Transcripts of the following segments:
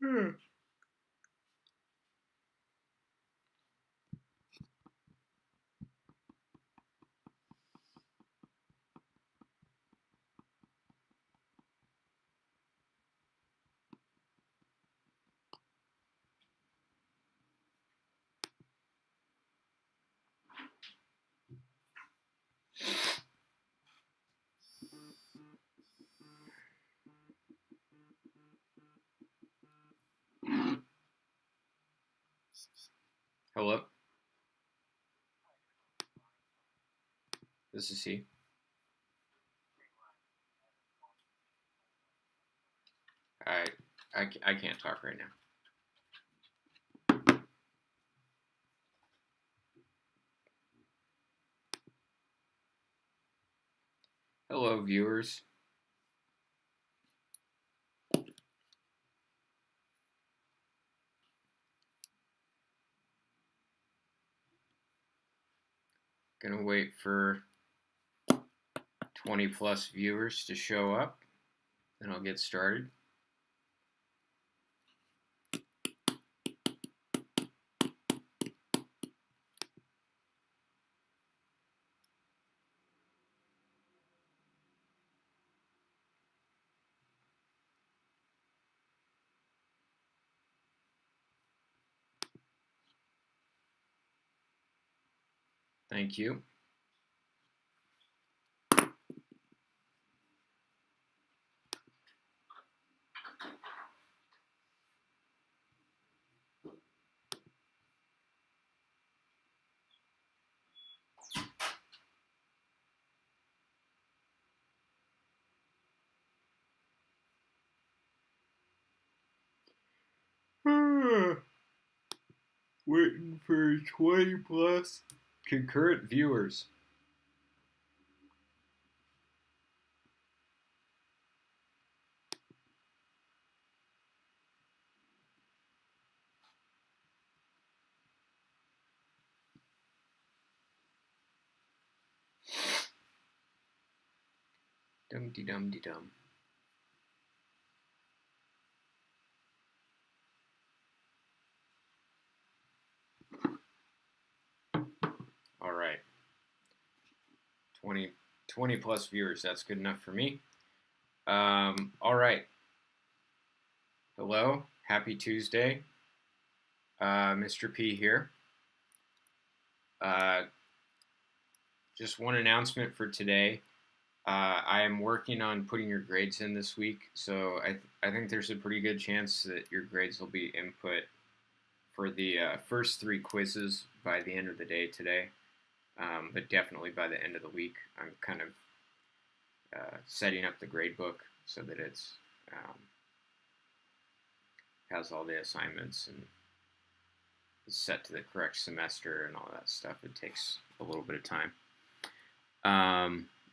Hmm. Hello, this is he. I, I can't talk right now. Hello, viewers. Gonna wait for 20 plus viewers to show up, then I'll get started. Thank you. Waiting for 20 plus concurrent viewers. Dum de dum de dum. All right. 20 plus viewers. That's good enough for me. All right. Hello. Happy Tuesday. Mr. P here. Uh, just one announcement for today. I am working on putting your grades in this week, so I think there's a pretty good chance that your grades will be input for the first three quizzes by the end of the day today, but definitely by the end of the week. I'm kind of setting up the grade book so that it's has all the assignments and is set to the correct semester and all that stuff. It takes a little bit of time.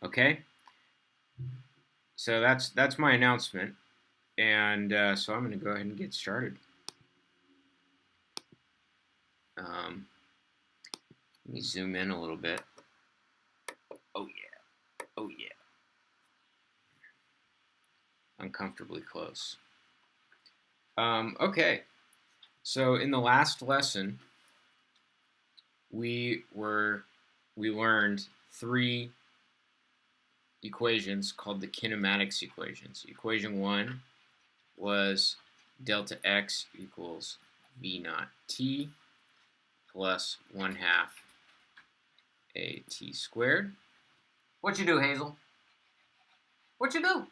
Okay, so that's my announcement, and so I'm going to go ahead and get started. Let me zoom in a little bit. Oh yeah, oh yeah. Uncomfortably close. Okay, so in the last lesson, we learned three equations called the kinematics equations. Equation 1 was delta x equals v naught t plus 1/2 a t squared. What you do, Hazel? What you do?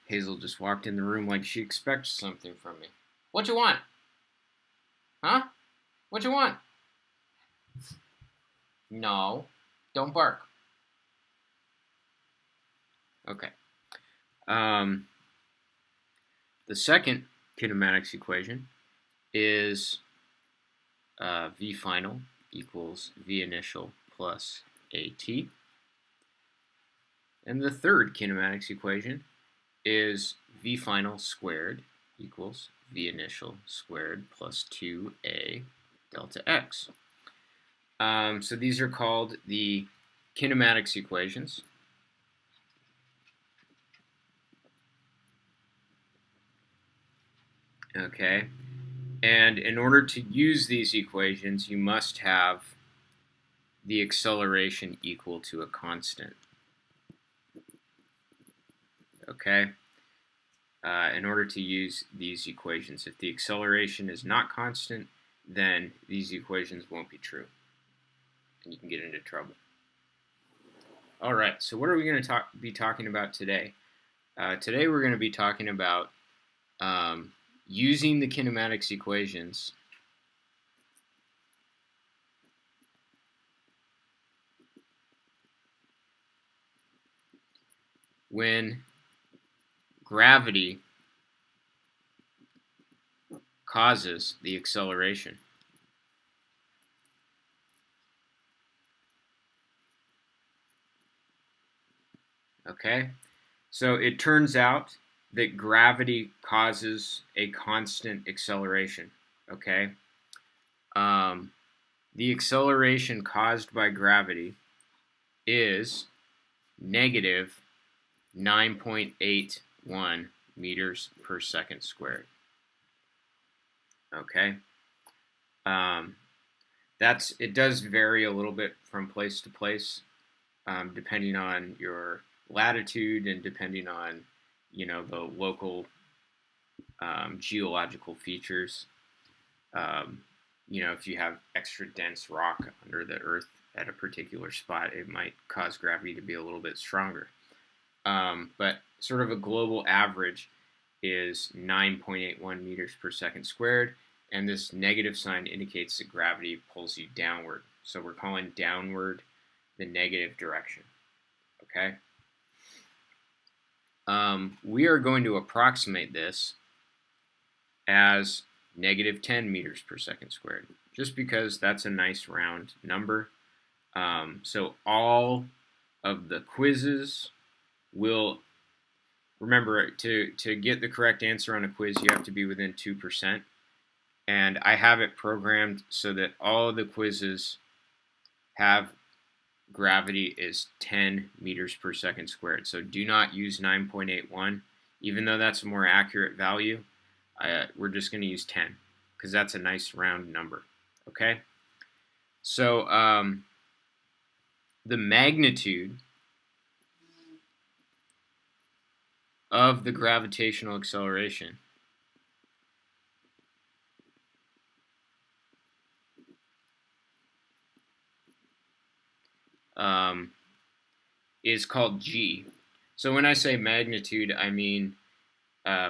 Hazel just walked in the room like she expects something from me. What you want? Huh? What you want? No, don't bark. Okay. The second kinematics equation is v final equals v initial plus at. And the third kinematics equation is v final squared equals v initial squared plus 2a delta x. So these are called the kinematics equations. Okay? And in order to use these equations, you must have the acceleration equal to a constant. Okay? In order to use these equations, if the acceleration is not constant, then these equations won't be true, and you can get into trouble. All right, so what are we going to be talking about today? Today we're going to be talking about using the kinematics equations when gravity causes the acceleration. Okay, so it turns out that gravity causes a constant acceleration. Okay, the acceleration caused by gravity is negative 9.81 meters per second squared. Okay, it does vary a little bit from place to place, depending on your latitude and depending on the local geological features. If you have extra dense rock under the earth at a particular spot, it might cause gravity to be a little bit stronger. But sort of a global average is 9.81 meters per second squared, and this negative sign indicates that gravity pulls you downward. So we're calling downward the negative direction. Okay? We are going to approximate this as negative 10 meters per second squared, just because that's a nice round number. So all of the quizzes will, remember, to get the correct answer on a quiz, you have to be within 2%. And I have it programmed so that all of the quizzes have gravity is 10 meters per second squared. So do not use 9.81. Even though that's a more accurate value, we're just going to use 10 because that's a nice round number. Okay? So the magnitude of the gravitational acceleration is called G. So when I say magnitude, I mean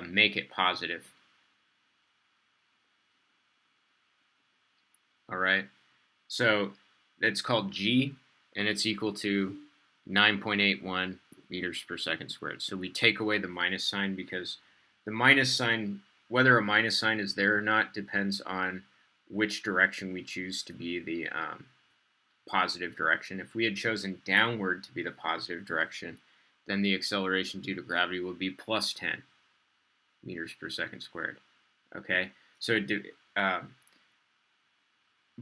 make it positive. All right. So it's called G, and it's equal to 9.81 meters per second squared. So we take away the minus sign because the minus sign, whether a minus sign is there or not, depends on which direction we choose to be the positive direction. If we had chosen downward to be the positive direction, then the acceleration due to gravity would be plus 10 meters per second squared. Okay, so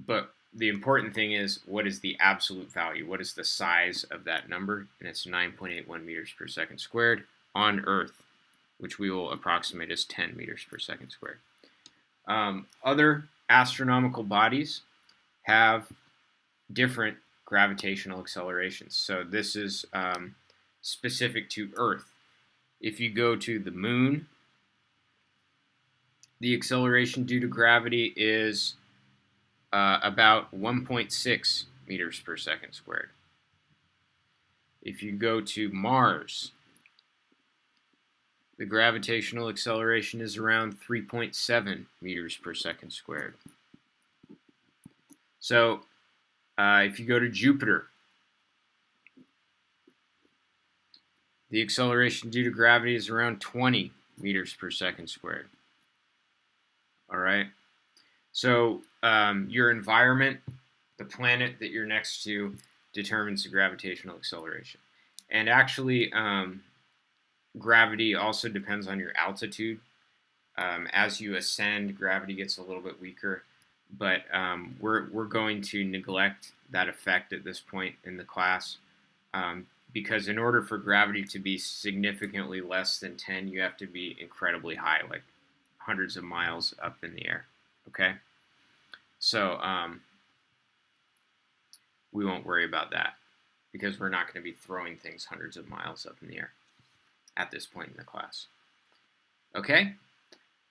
but the important thing is, what is the absolute value? What is the size of that number? And it's 9.81 meters per second squared on Earth, which we will approximate as 10 meters per second squared. Other astronomical bodies have different gravitational accelerations. So this is specific to Earth. If you go to the moon, the acceleration due to gravity is about 1.6 meters per second squared. If you go to Mars, the gravitational acceleration is around 3.7 meters per second squared. So if you go to Jupiter, the acceleration due to gravity is around 20 meters per second squared. All right. So your environment, the planet that you're next to, determines the gravitational acceleration. And actually, gravity also depends on your altitude. As you ascend, gravity gets a little bit weaker. But we're going to neglect that effect at this point in the class, because in order for gravity to be significantly less than 10, you have to be incredibly high, like hundreds of miles up in the air. Okay, so we won't worry about that because we're not going to be throwing things hundreds of miles up in the air at this point in the class. Okay,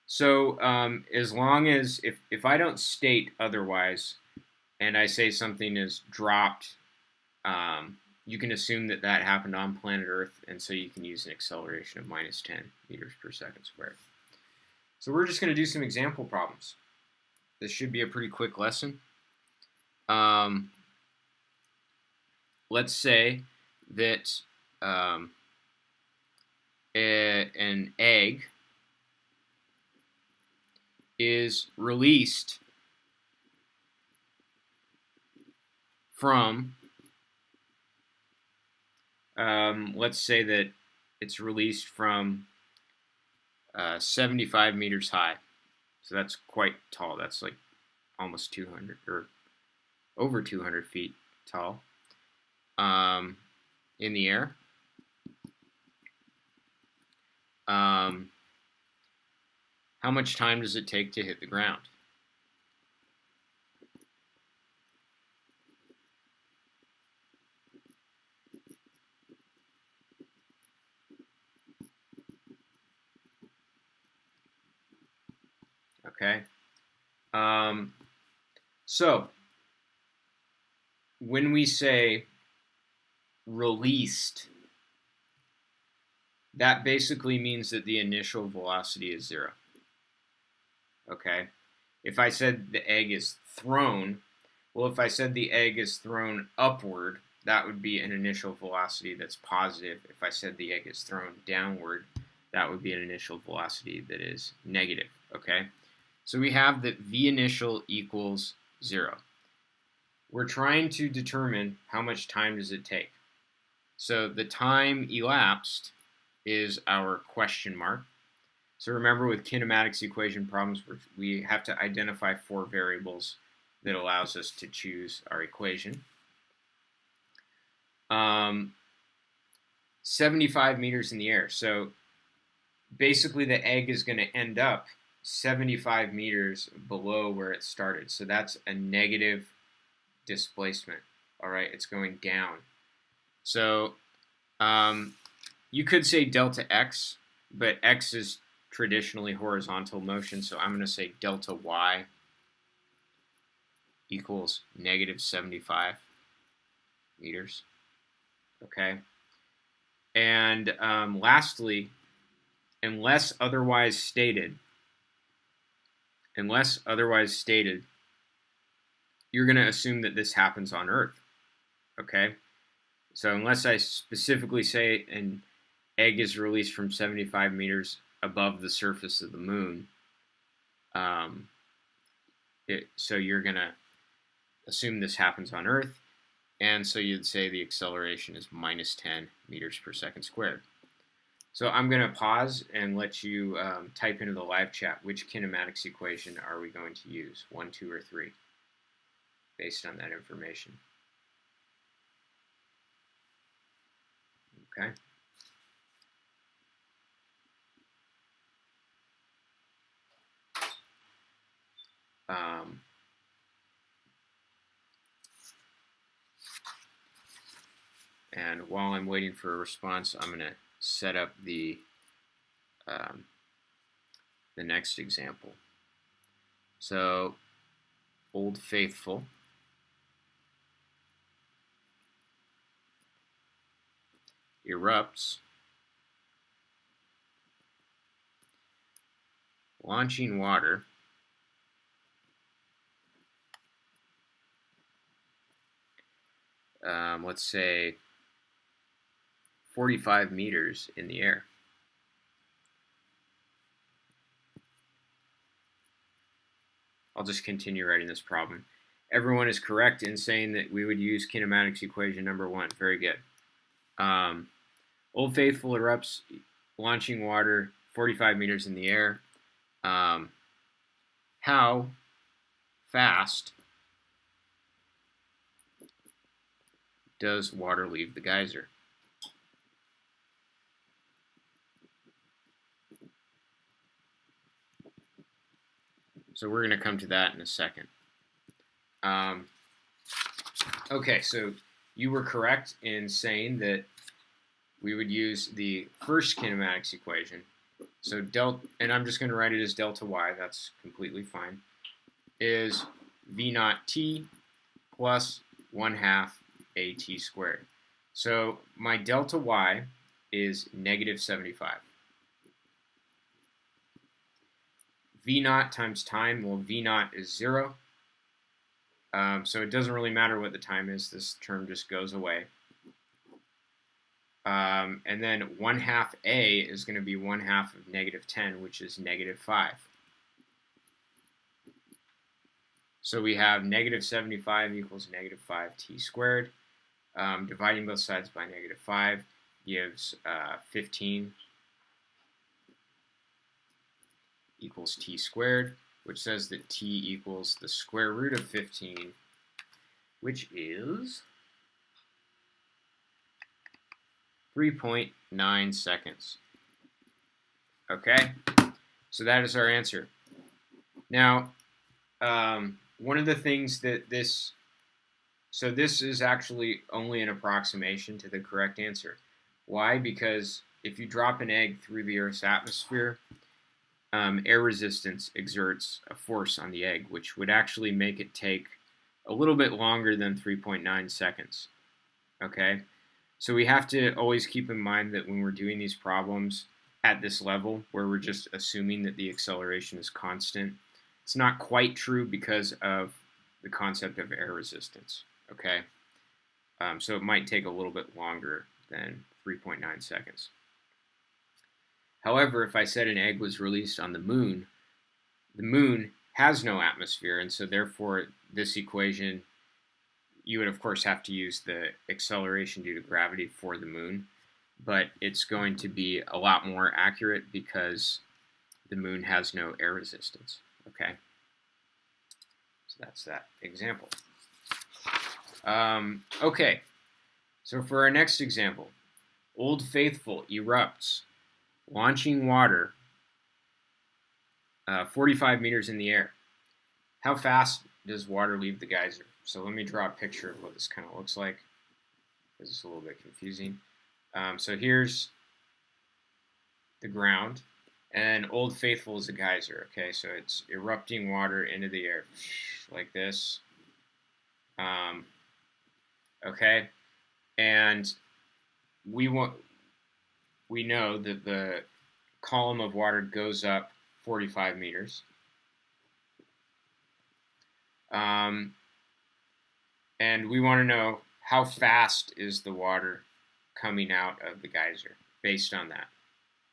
so as long as if I don't state otherwise and I say something is dropped, you can assume that that happened on planet Earth, and so you can use an acceleration of minus 10 meters per second squared. So we're just going to do some example problems. This should be a pretty quick lesson. Let's say that an egg is released from, let's say that it's released from 75 meters high. So that's quite tall. That's like almost 200 or over 200 feet tall in the air. How much time does it take to hit the ground? Okay. So when we say released, that basically means that the initial velocity is 0. Okay. If I said the egg is thrown, well, if I said the egg is thrown upward, that would be an initial velocity that's positive. If I said the egg is thrown downward, that would be an initial velocity that is negative. Okay. So we have that v initial equals 0. We're trying to determine how much time does it take. So the time elapsed is our question mark. So remember, with kinematics equation problems, we have to identify 4 variables that allows us to choose our equation. 75 meters in the air. So basically the egg is going to end up 75 meters below where it started. So that's a negative displacement. All right, it's going down. So you could say delta x, but x is traditionally horizontal motion, so I'm going to say delta y equals negative 75 meters. Okay. And lastly, unless otherwise stated, you're going to assume that this happens on Earth. Okay. So unless I specifically say an egg is released from 75 meters above the surface of the moon, so you're going to assume this happens on Earth, and so you'd say the acceleration is minus 10 meters per second squared. So I'm going to pause and let you type into the live chat which kinematics equation are we going to use, 1, 2, or 3, based on that information. Okay. And while I'm waiting for a response, I'm going to set up the next example. So, Old Faithful erupts, launching water let's say 45 meters in the air. I'll just continue writing this problem. Everyone is correct in saying that we would use kinematics equation number 1. Very good. Old Faithful erupts, launching water 45 meters in the air. How fast does water leave the geyser? So we're going to come to that in a second. Okay, so you were correct in saying that we would use the first kinematics equation. So and I'm just going to write it as delta y, that's completely fine, is v naught t plus 1/2 at squared. So my delta y is negative 75. V naught times time, well, V naught is 0. So it doesn't really matter what the time is. This term just goes away. And then 1/2 a is going to be 1/2 of negative 10, which is negative 5. So we have negative 75 equals negative 5t squared. Dividing both sides by negative 5 gives 15 equals t squared, which says that t equals the square root of 15, which is 3.9 seconds. Okay, so that is our answer. Now, one of the things that this is actually only an approximation to the correct answer. Why? Because if you drop an egg through the Earth's atmosphere, air resistance exerts a force on the egg, which would actually make it take a little bit longer than 3.9 seconds. Okay? So we have to always keep in mind that when we're doing these problems at this level, where we're just assuming that the acceleration is constant, it's not quite true because of the concept of air resistance. Okay? So it might take a little bit longer than 3.9 seconds. However, if I said an egg was released on the moon has no atmosphere, and so therefore this equation, you would of course have to use the acceleration due to gravity for the moon, but it's going to be a lot more accurate because the moon has no air resistance. Okay, so that's that example. Okay, so for our next example, Old Faithful erupts, launching water 45 meters in the air. How fast does water leave the geyser? So let me draw a picture of what this kind of looks like, because it's a little bit confusing. So here's the ground, and Old Faithful is a geyser. Okay, so it's erupting water into the air like this. Okay, and we know that the column of water goes up 45 meters. And we want to know how fast is the water coming out of the geyser based on that.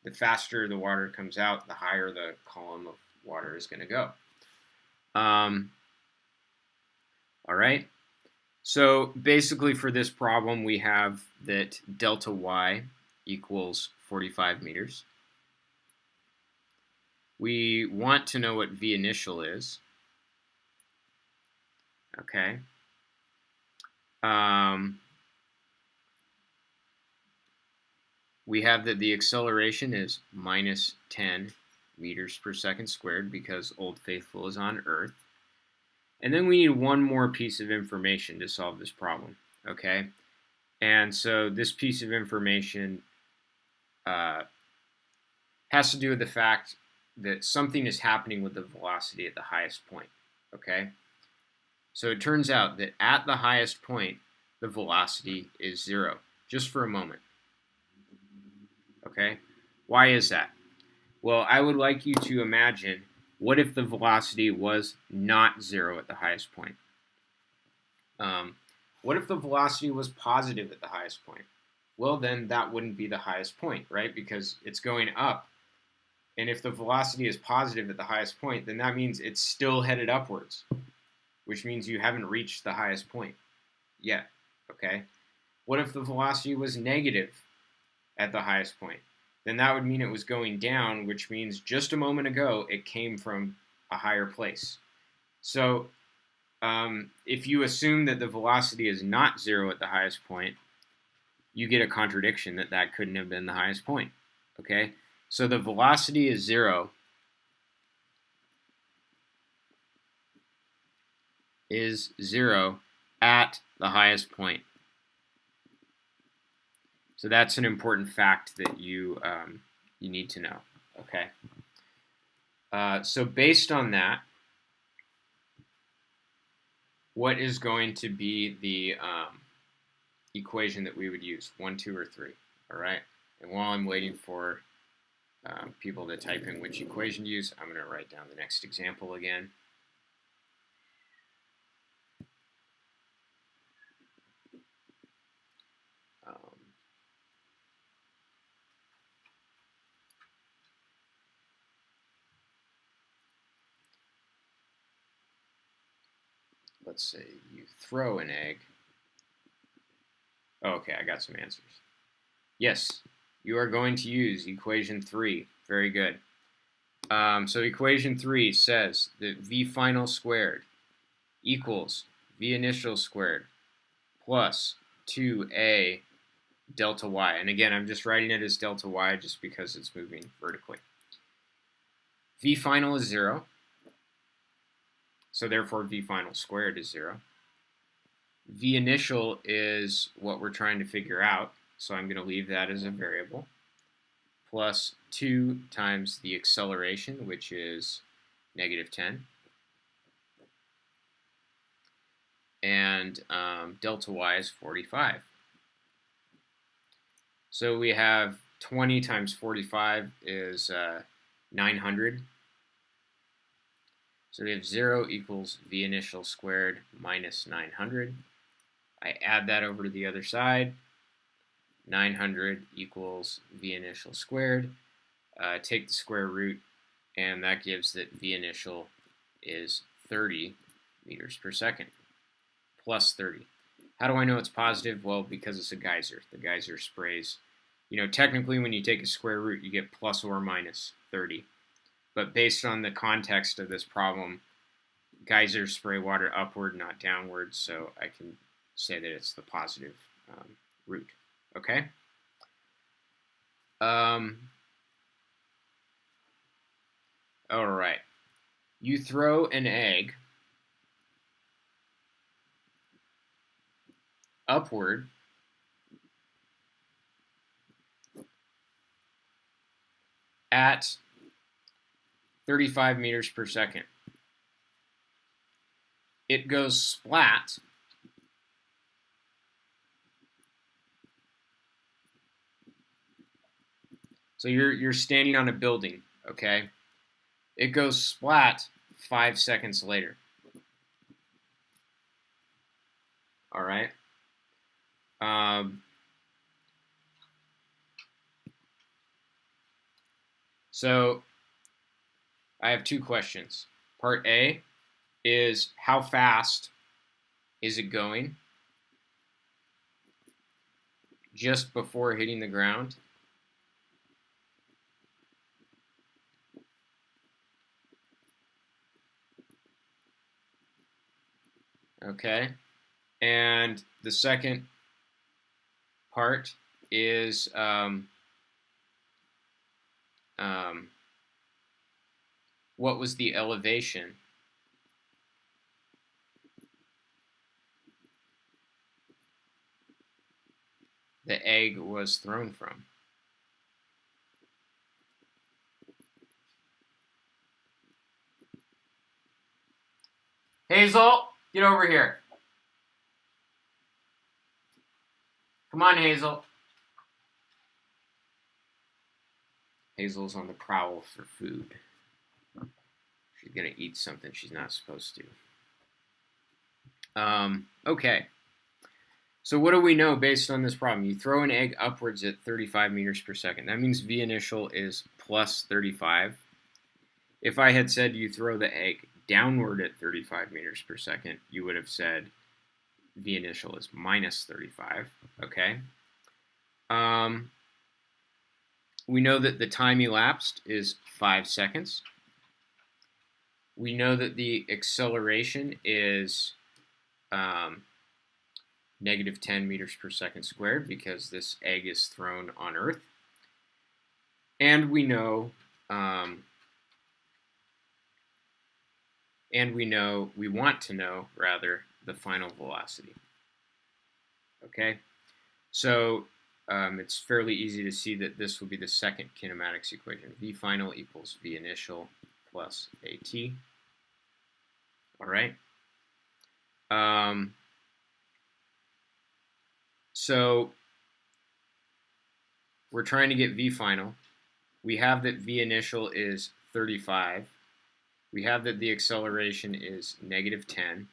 The faster the water comes out, the higher the column of water is going to go. All right. So basically for this problem, we have that delta y equals 45 meters. We want to know what V initial is. Okay. We have that the acceleration is minus 10 meters per second squared because Old Faithful is on Earth. And then we need one more piece of information to solve this problem. Okay. And so this piece of information has to do with the fact that something is happening with the velocity at the highest point. Okay. So it turns out that at the highest point, the velocity is 0, just for a moment. Okay? Why is that? Well, I would like you to imagine, what if the velocity was not 0 at the highest point? What if the velocity was positive at the highest point? Well, then that wouldn't be the highest point, right? Because it's going up. And if the velocity is positive at the highest point, then that means it's still headed upwards, which means you haven't reached the highest point yet, okay? What if the velocity was negative at the highest point? Then that would mean it was going down, which means just a moment ago it came from a higher place. So if you assume that the velocity is not 0 at the highest point, you get a contradiction that couldn't have been the highest point, okay? So the velocity is 0 is 0 at the highest point. So that's an important fact that you need to know. Okay. So based on that, what is going to be the equation that we would use? 1, 2, or 3. All right. And while I'm waiting for people to type in which equation to use, I'm going to write down the next example again. Let's say you throw an egg. Oh, okay, I got some answers. Yes, you are going to use equation 3. Very good. So equation 3 says that V final squared equals V initial squared plus 2A delta y. And again, I'm just writing it as delta y just because it's moving vertically. V final is 0. So therefore, V final squared is 0. V initial is what we're trying to figure out. So I'm going to leave that as a variable. Plus 2 times the acceleration, which is -10. And delta y is 45. So we have 20 times 45 is 900. So we have 0 equals V initial squared minus 900. I add that over to the other side. 900 equals V initial squared. Take the square root, and that gives that V initial is 30 meters per second, plus 30. How do I know it's positive? Well, because it's a geyser. The geyser sprays. You know, technically when you take a square root, you get plus or minus 30. But based on the context of this problem, geysers spray water upward, not downward, so I can say that it's the positive root. Okay? All right. You throw an egg upward at 35 meters per second. It goes splat so you're standing on a building, okay? It goes splat 5 seconds later. All right. So I have 2 questions. Part A is how fast is it going just before hitting the ground? Okay. And the second part is what was the elevation the egg was thrown from? Hazel, get over here. Come on, Hazel. Hazel's on the prowl for food. She's going to eat something she's not supposed to. Okay. So what do we know based on this problem? You throw an egg upwards at 35 meters per second. That means V initial is plus 35. If I had said you throw the egg downward at 35 meters per second, you would have said V initial is minus 35. Okay. We know that the time elapsed is 5 seconds. We know that the acceleration is -10 meters per second squared because this egg is thrown on Earth. And we know and we want to know, rather, the final velocity. Okay, so it's fairly easy to see that this will be the second kinematics equation. V final equals V initial plus AT. All right. So we're trying to get V final. We have that V initial is 35. We have that the acceleration is -10.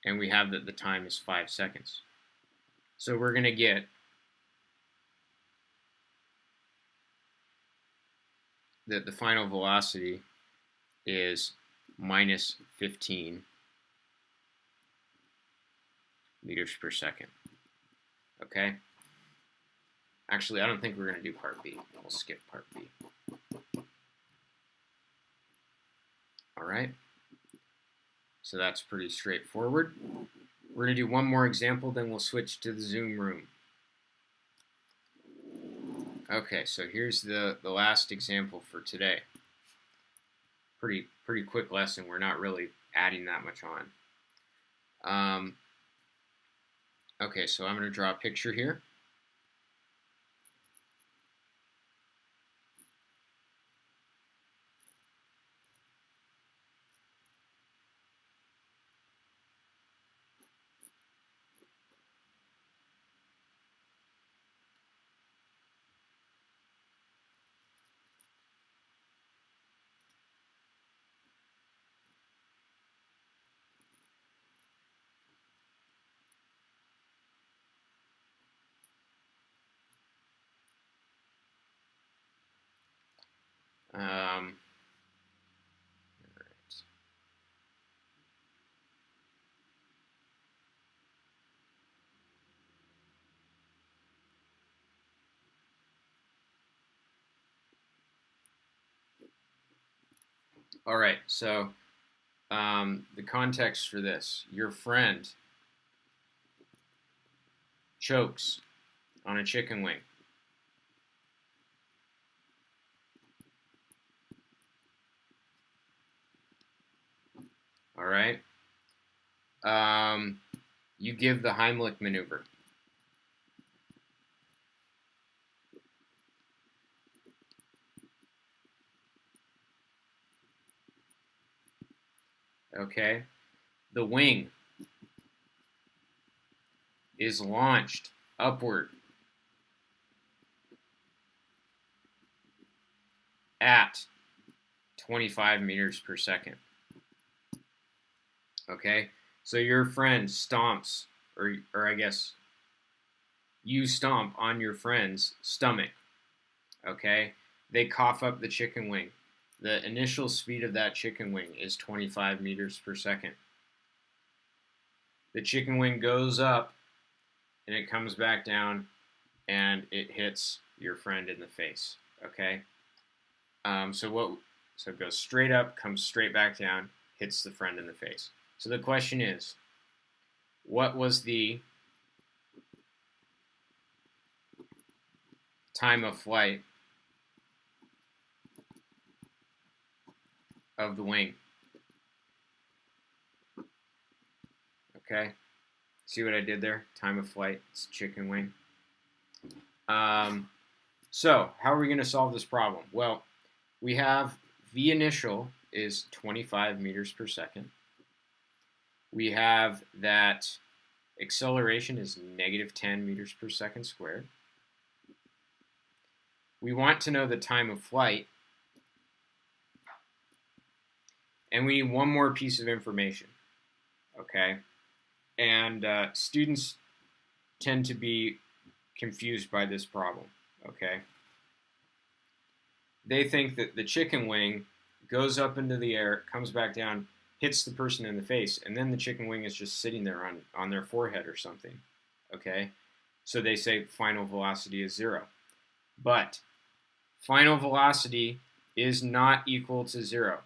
And we have that the time is 5 seconds. So we're going to get that the final velocity is minus 15 meters per second. Okay? Actually, I don't think we're going to do part B. We'll skip part B. All right? So that's pretty straightforward. We're going to do one more example, then we'll switch to the Zoom room. Okay, so here's the last example for today. Pretty quick lesson. We're not really adding that much on. Okay, so I'm going to draw a picture here. All right, so the context for this: your friend chokes on a chicken wing. All right. You give the Heimlich maneuver. Okay. The wing is launched upward at 25 meters per second. Okay, so your friend stomps, or I guess you stomp on your friend's stomach. Okay, they cough up the chicken wing. The initial speed of that chicken wing is 25 meters per second. The chicken wing goes up and it comes back down and it hits your friend in the face. Okay, so it goes straight up, comes straight back down, hits the friend in the face. So the question is, what was the time of flight of the wing? Okay, see what I did there? Time of flight, it's chicken wing. So how are we going to solve this problem? Well, we have V initial is 25 meters per second. We have that acceleration is -10 meters per second squared. We want to know the time of flight. And we need one more piece of information. Okay? And students tend to be confused by this problem. Okay? They think that the chicken wing goes up into the air, comes back down, hits the person in the face, and then the chicken wing is just sitting there on their forehead or something. Okay? So they say final velocity is 0. But final velocity is not equal to 0.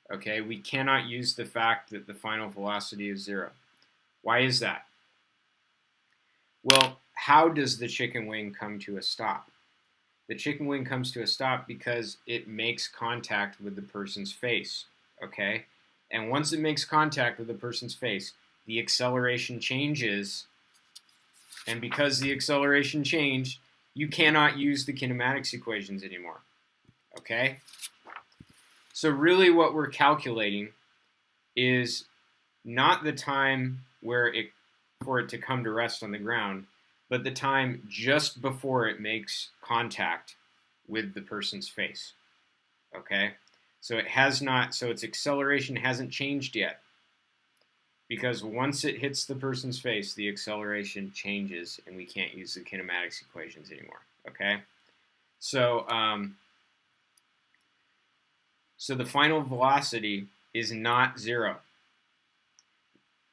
Okay? We cannot use the fact that the final velocity is 0. Why is that? Well, how does the chicken wing come to a stop? The chicken wing comes to a stop because it makes contact with the person's face. Okay? And once it makes contact with the person's face, the acceleration changes. And because the acceleration changed, you cannot use the kinematics equations anymore. Okay? So really what we're calculating is not the time for it to come to rest on the ground, but the time just before it makes contact with the person's face. Okay? So its acceleration hasn't changed yet. Because once it hits the person's face, the acceleration changes and we can't use the kinematics equations anymore. Okay? So the final velocity is not 0.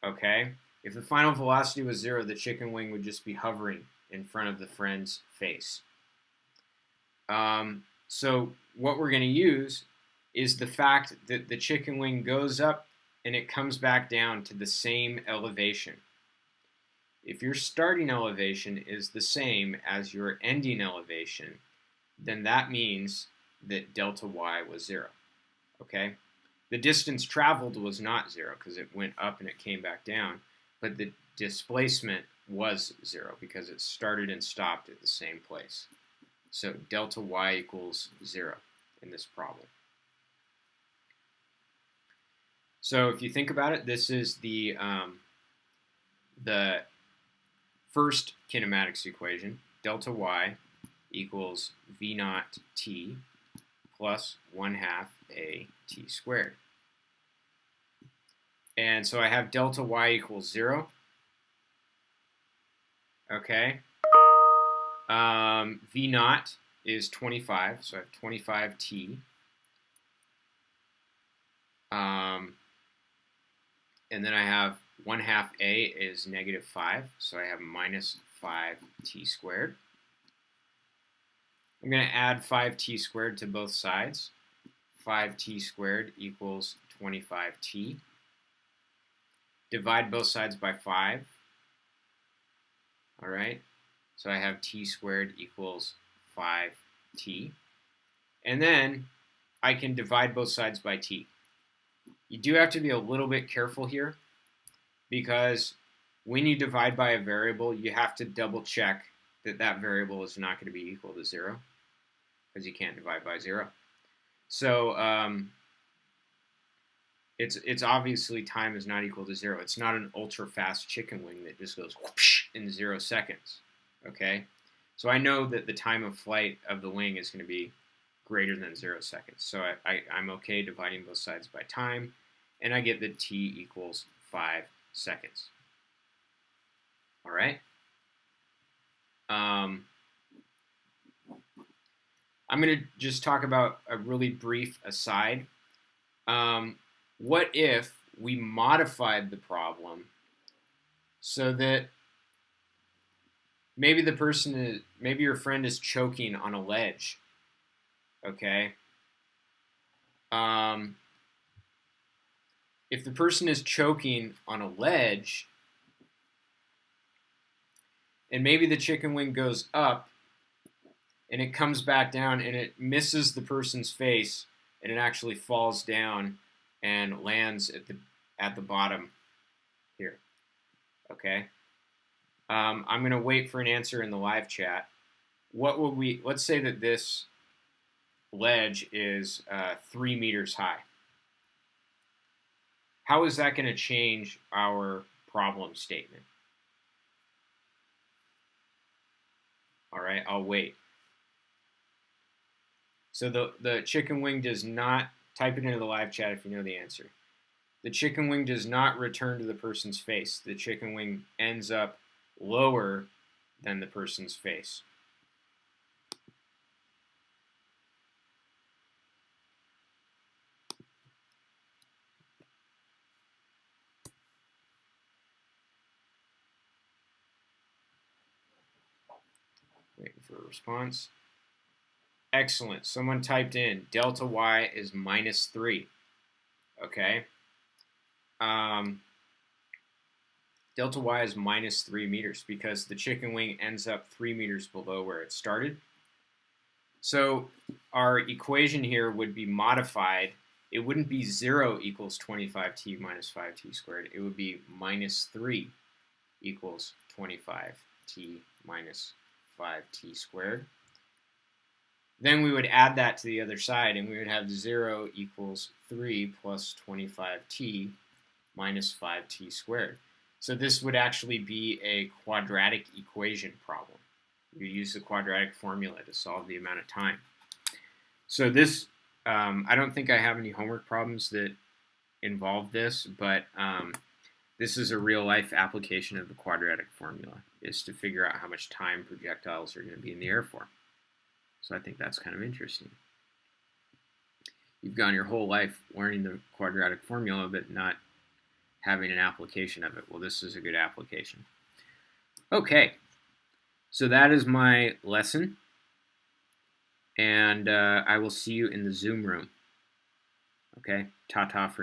Okay? If the final velocity was 0, the chicken wing would just be hovering in front of the friend's face. So what we're going to use is the fact that the chicken wing goes up and it comes back down to the same elevation. If your starting elevation is the same as your ending elevation, then that means that delta y was 0. Okay? The distance traveled was not 0 because it went up and it came back down, but the displacement was 0 because it started and stopped at the same place. So delta y equals 0 in this problem. So if you think about it, this is the first kinematics equation. Delta y equals v naught t plus 1/2 a t squared. And so I have delta y equals 0. Okay. V naught is 25, so I have 25t. And then I have 1/2 a is -5, so I have minus 5t squared. I'm going to add 5t squared to both sides. 5t squared equals 25t. Divide both sides by 5. All right, so I have t squared equals 5t. And then I can divide both sides by t. You do have to be a little bit careful here because when you divide by a variable, you have to double check that that variable is not going to be equal to 0 because you can't divide by 0. So it's obviously time is not equal to 0. It's not an ultra fast chicken wing that just goes whoosh in 0 seconds. Okay, so I know that the time of flight of the wing is going to be greater than 0 seconds. So I'm okay dividing both sides by time, and I get that t equals 5 seconds. All right. I'm going to just talk about a really brief aside. What if we modified the problem so that maybe your friend is choking on a ledge, okay? If the person is choking on a ledge, and maybe the chicken wing goes up, and it comes back down, and it misses the person's face, and it actually falls down and lands at the bottom here. Okay. I'm going to wait for an answer in the live chat. Let's say that this ledge is 3 meters high. How is that going to change our problem statement? All right, I'll wait. So the chicken wing does not, type it into the live chat if you know the answer. The chicken wing does not return to the person's face. The chicken wing ends up lower than the person's face. Waiting for a response. Excellent. Someone typed in delta y is -3. Okay. Delta y is -3 meters because the chicken wing ends up 3 meters below where it started. So our equation here would be modified it wouldn't be 0 equals 25t minus 5t squared. It would be minus 3 equals 25t minus 5t squared. Then we would add that to the other side, and we would have 0 equals 3 plus 25t minus 5t squared. So this would actually be a quadratic equation problem. You use the quadratic formula to solve the amount of time. So this, I don't think I have any homework problems that involve this, but this is a real-life application of the quadratic formula, is to figure out how much time projectiles are going to be in the air for. So I think that's kind of interesting. You've gone your whole life learning the quadratic formula, but not having an application of it. Well, this is a good application. Okay, so that is my lesson, and I will see you in the Zoom room. Okay, ta-ta for now.